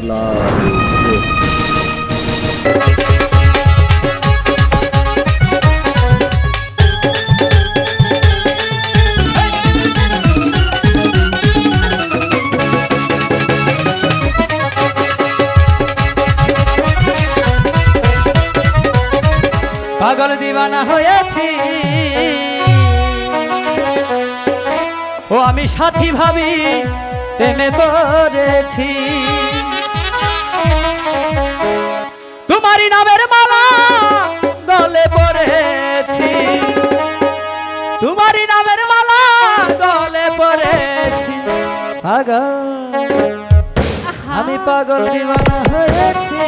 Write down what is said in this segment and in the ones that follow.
লাগে। পাগল দিওয়ানা হয়েছি ও আমি সাথী ভাবি প্রেমে পড়েছি তোমারই নামের মালা গলে পড়েছি তোমারই নামের মালা গলে পড়েছি পাগল আমি পাগল দিওয়ানা হয়েছি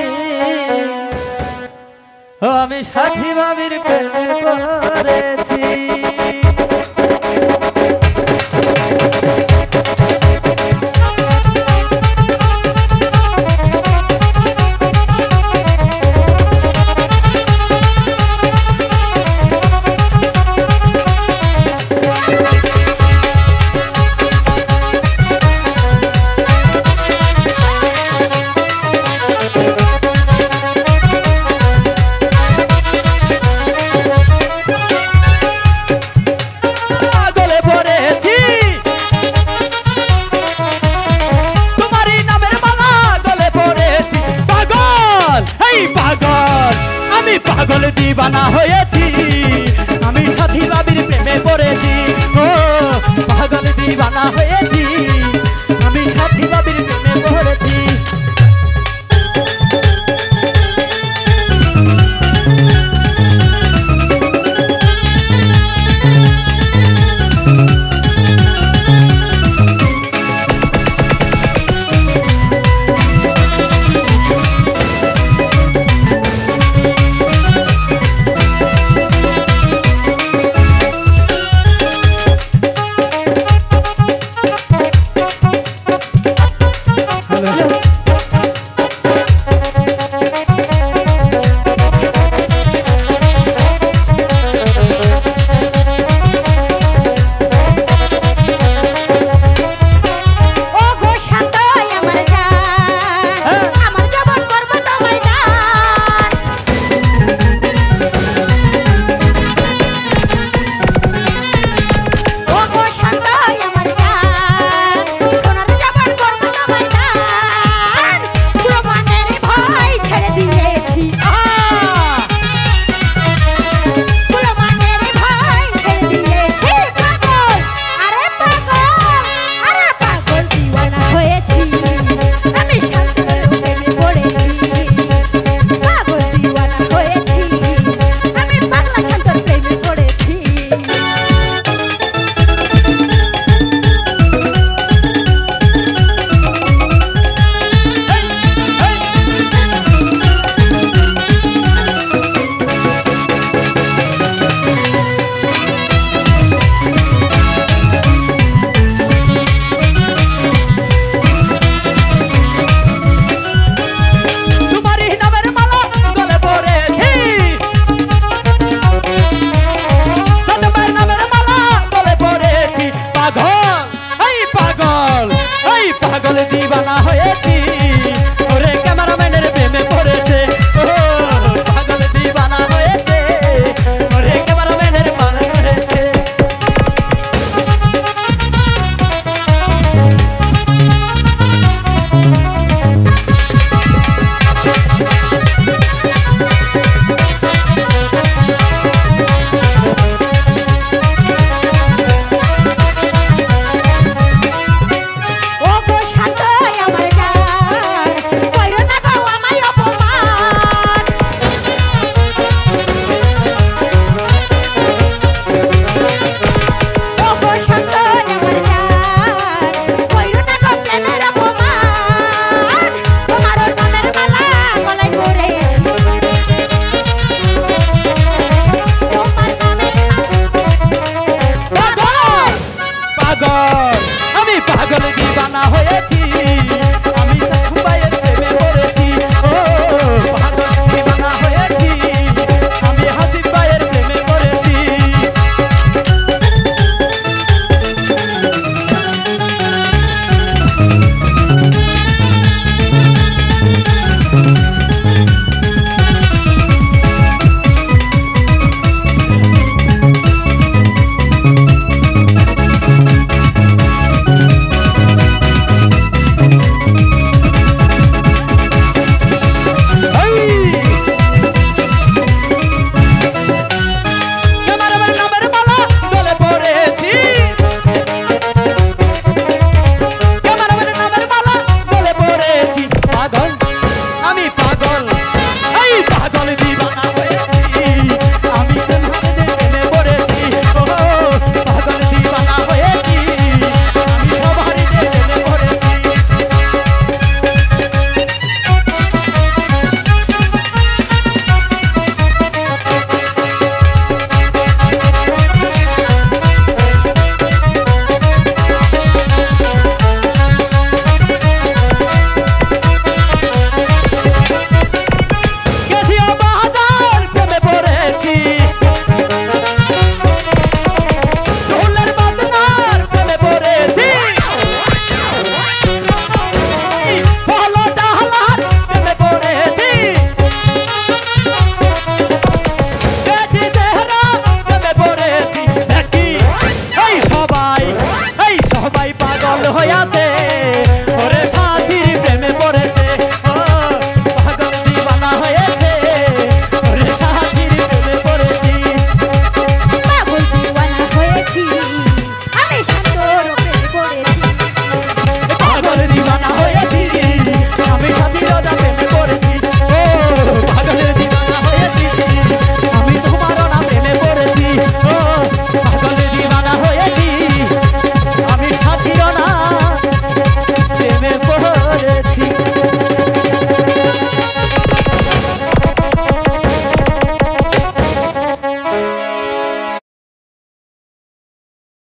ও আমি সাথী ভাবির প্রেমে পড়েছি পাগল দিওয়ানা হয়েছি আমি সাথী ভাবির প্রেমে পড়েছি ও পাগল দিওয়ানা হয়েছি আমি সাথী ভাবির প্রেমে পড়েছি পাগল দিওয়ানা হয়েছি ওরে ক্যামেরাম্যানের প্রেমে পড়েছে ও পাগল দিওয়ানা হয়েছে ওরে ক্যামেরাম্যানের প্রেমে পড়েছে আমি পাগল দিওয়ানা হয়েছি আমি সাথী ভাইয়ের প্রেমে পড়েছি ও পাগল দিওয়ানা হয়েছি আমি হাসিব ভাইয়ের প্রেমে পড়েছি দিবানা হয়েছি